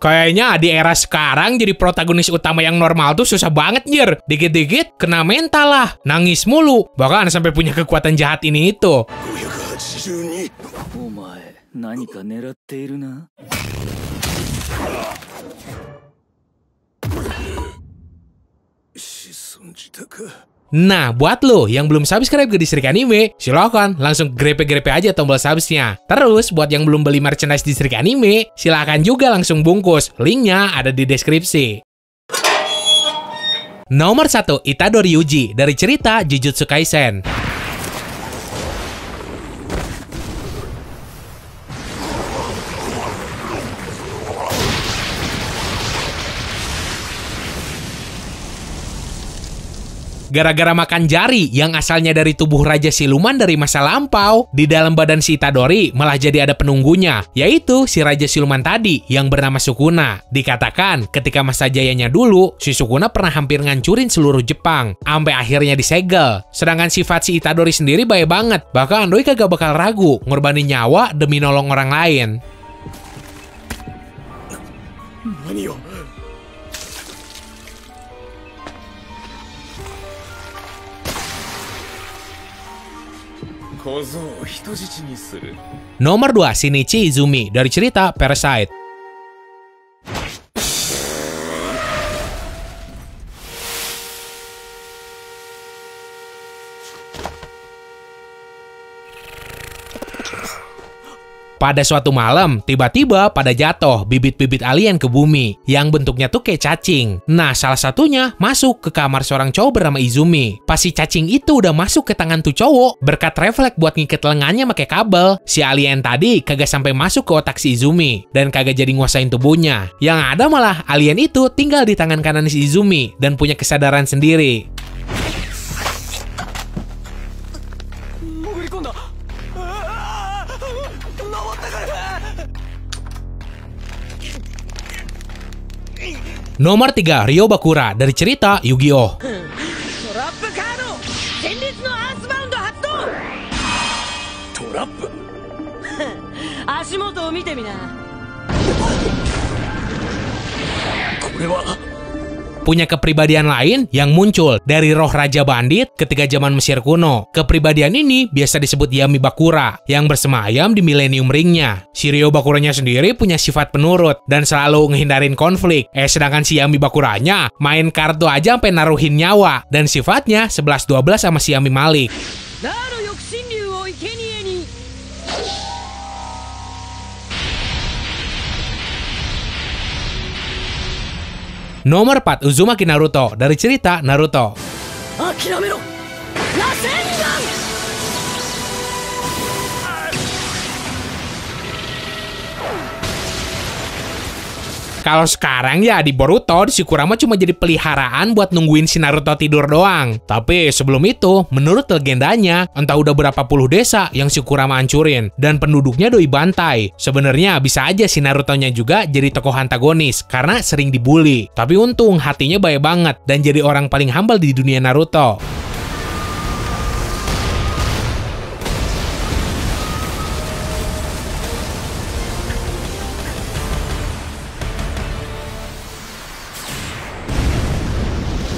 Kayaknya di era sekarang jadi protagonis utama yang normal tuh susah banget, Jir. Dikit-dikit kena mental lah, nangis mulu, bahkan sampai punya kekuatan jahat ini itu. Nah, buat lo yang belum subscribe ke Distrik Anime, silahkan langsung grepe-grepe aja tombol subsnya. Terus, buat yang belum beli merchandise Distrik Anime, silahkan juga langsung bungkus. Linknya ada di deskripsi. Nomor 1, Itadori Yuji dari cerita Jujutsu Kaisen. Gara-gara makan jari yang asalnya dari tubuh Raja Siluman dari masa lampau, di dalam badan si Itadori malah jadi ada penunggunya, yaitu si Raja Siluman tadi yang bernama Sukuna. Dikatakan ketika masa jayanya dulu, si Sukuna pernah hampir ngancurin seluruh Jepang, sampai akhirnya disegel. Sedangkan sifat si Itadori sendiri baik banget, bahkan doi kagak bakal ragu ngorbanin nyawa demi nolong orang lain. Nomor 2, Shinichi Izumi dari cerita Parasite. Pada suatu malam, tiba-tiba pada jatuh bibit-bibit alien ke bumi, yang bentuknya tuh kayak cacing. Nah, salah satunya masuk ke kamar seorang cowok bernama Izumi. Pas si cacing itu udah masuk ke tangan tuh cowok, berkat refleks buat ngiket lengannya pakai kabel, si alien tadi kagak sampai masuk ke otak si Izumi, dan kagak jadi nguasain tubuhnya. Yang ada malah alien itu tinggal di tangan kanan si Izumi, dan punya kesadaran sendiri. Nomor 3, Ryo Bakura dari cerita Yu-Gi-Oh! Punya kepribadian lain yang muncul dari roh Raja Bandit ketika zaman Mesir kuno. Kepribadian ini biasa disebut Yami Bakura, yang bersemayam di Millennium Ring-nya. Si Ryo Bakuranya sendiri punya sifat penurut dan selalu ngehindarin konflik. Sedangkan si Yami Bakuranya main kartu aja sampai naruhin nyawa, dan sifatnya 11-12 sama si Yami Malik. Nomor 4, Uzumaki Naruto dari cerita Naruto. Kalau sekarang ya di Boruto, si Kurama cuma jadi peliharaan buat nungguin si Naruto tidur doang. Tapi sebelum itu, menurut legendanya, entah udah berapa puluh desa yang si Kurama hancurin, dan penduduknya doi bantai. Sebenarnya bisa aja si Naruto-nya juga jadi tokoh antagonis, karena sering dibully. Tapi untung hatinya baik banget, dan jadi orang paling humble di dunia Naruto.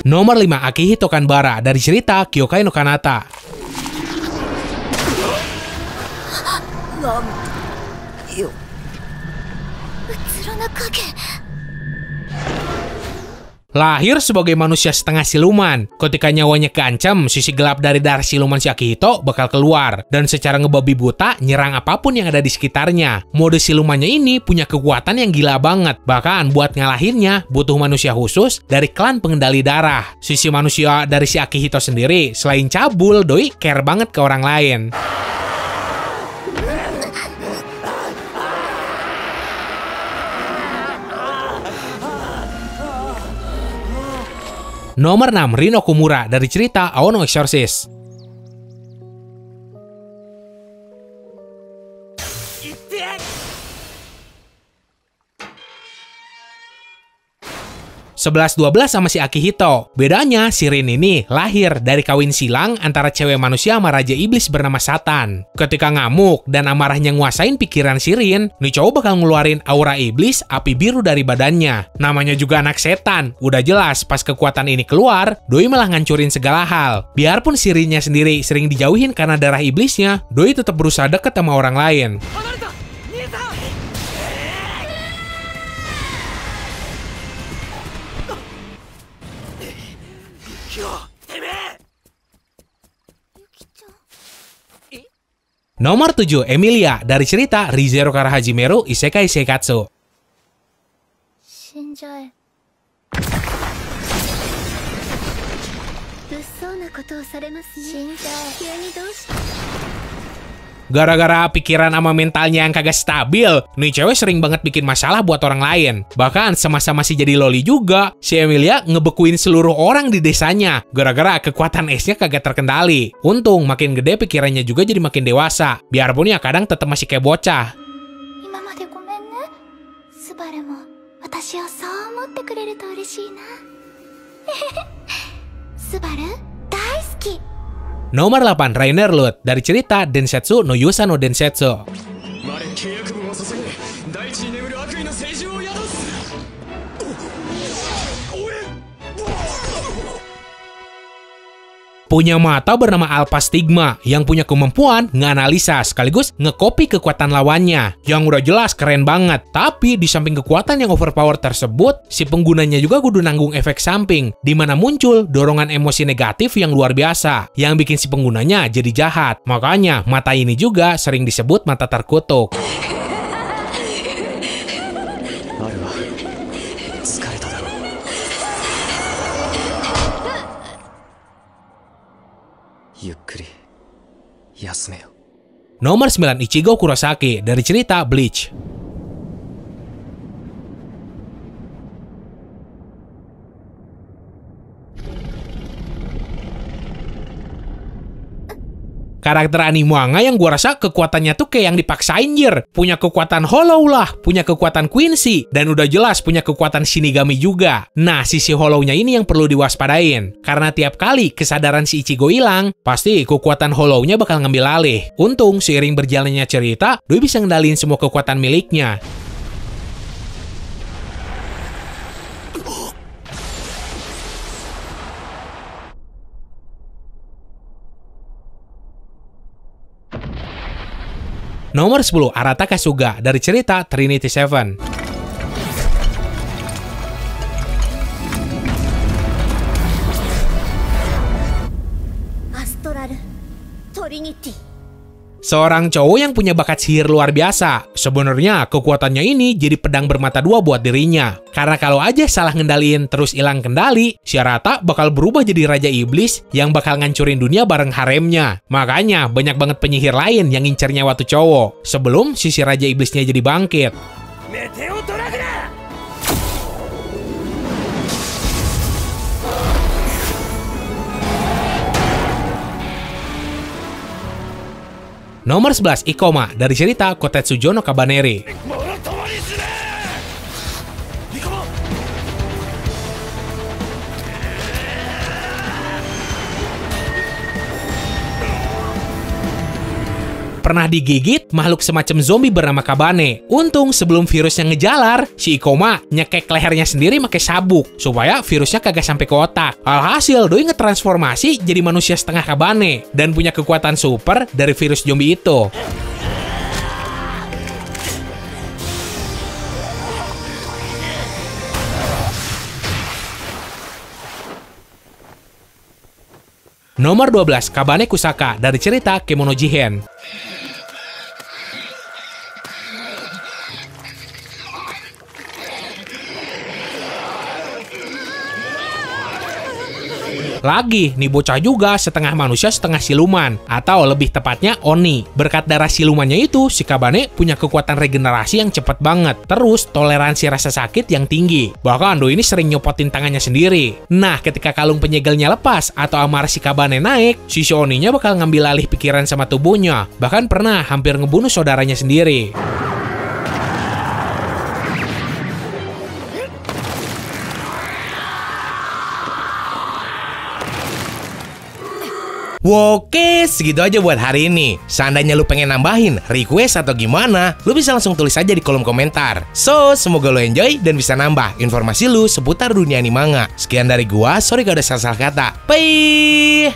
Nomor 5, Akihito Kanbara dari cerita Kyokai no Kanata. Lahir sebagai manusia setengah siluman. Ketika nyawanya keancam, sisi gelap dari darah siluman si Akihito bakal keluar, dan secara ngebabi buta nyerang apapun yang ada di sekitarnya. Mode silumannya ini punya kekuatan yang gila banget. Bahkan buat ngalahinnya butuh manusia khusus dari klan pengendali darah. Sisi manusia dari si Akihito sendiri selain cabul, doi care banget ke orang lain. Nomor 6, Rino Kumura dari cerita Aono Exorcist. 11-12 sama si Akihito. Bedanya, si Rin ini lahir dari kawin silang antara cewek manusia sama raja iblis bernama Satan. Ketika ngamuk dan amarahnya nguasain pikiran si Rin, nih cowok bakal ngeluarin aura iblis api biru dari badannya. Namanya juga anak setan. Udah jelas pas kekuatan ini keluar, doi malah ngancurin segala hal. Biarpun si Rinnya sendiri sering dijauhin karena darah iblisnya, doi tetap berusaha deket sama orang lain. Nomor 7, Emilia, dari cerita Rizero Kara Hajimeru Isekai Seikatsu. Gara-gara pikiran sama mentalnya yang kagak stabil, nih cewek sering banget bikin masalah buat orang lain. Bahkan semasa masih jadi loli juga, si Emilia ngebekuin seluruh orang di desanya gara-gara kekuatan esnya kagak terkendali. Untung makin gede pikirannya juga jadi makin dewasa, biarpun ya kadang tetap masih kayak bocah. Nomor 8, Rainer Lut, dari cerita Densetsu no Yusa no Densetsu. Punya mata bernama Alpha Stigma yang punya kemampuan nganalisa sekaligus ngekopi kekuatan lawannya. Yang udah jelas keren banget. Tapi di samping kekuatan yang overpower tersebut, si penggunanya juga kudu nanggung efek samping, di mana muncul dorongan emosi negatif yang luar biasa, yang bikin si penggunanya jadi jahat. Makanya mata ini juga sering disebut mata terkutuk. Nomor 9, Ichigo Kurosaki, dari cerita Bleach. Karakter anime manga yang gua rasa kekuatannya tuh kayak yang dipaksain jir. Punya kekuatan Hollow lah, punya kekuatan Quincy, dan udah jelas punya kekuatan Shinigami juga. Nah, sisi Hollow-nya ini yang perlu diwaspadain. Karena tiap kali kesadaran si Ichigo hilang, pasti kekuatan Hollow-nya bakal ngambil alih. Untung, seiring berjalannya cerita, doi bisa ngendaliin semua kekuatan miliknya. Nomor 10, Arata Kasuga, dari cerita Trinity Seven. Astral Trinity. Seorang cowok yang punya bakat sihir luar biasa. Sebenarnya kekuatannya ini jadi pedang bermata dua buat dirinya. Karena kalau aja salah ngendaliin terus hilang kendali, si Arata bakal berubah jadi raja iblis yang bakal ngancurin dunia bareng haremnya. Makanya banyak banget penyihir lain yang ngincer nyawa tuh cowok sebelum sisi raja iblisnya jadi bangkit. Nomor 11, Ikoma, dari cerita Kotetsujo no Kabaneri. Pernah digigit makhluk semacam zombie bernama Kabane. Untung sebelum virusnya ngejalar, si Ikoma nyekek lehernya sendiri pakai sabuk supaya virusnya kagak sampai ke otak. Alhasil doi ngetransformasi jadi manusia setengah Kabane dan punya kekuatan super dari virus zombie itu. Nomor 12, Kabane Kusaka, dari cerita Kemono Jihen. Lagi, nih bocah juga setengah manusia setengah siluman, atau lebih tepatnya Oni. Berkat darah silumannya itu, si Kabane punya kekuatan regenerasi yang cepat banget. Terus, toleransi rasa sakit yang tinggi. Bahkan doi ini sering nyopotin tangannya sendiri. Nah, ketika kalung penyegelnya lepas atau amarah si Kabane naik, si Oninya bakal ngambil alih pikiran sama tubuhnya. Bahkan pernah hampir ngebunuh saudaranya sendiri. Oke, segitu aja buat hari ini. Seandainya lu pengen nambahin, request atau gimana, lu bisa langsung tulis aja di kolom komentar. So, semoga lu enjoy dan bisa nambah informasi lu seputar dunia anime manga. Sekian dari gua, sorry kalau ada salah-salah kata. Bye!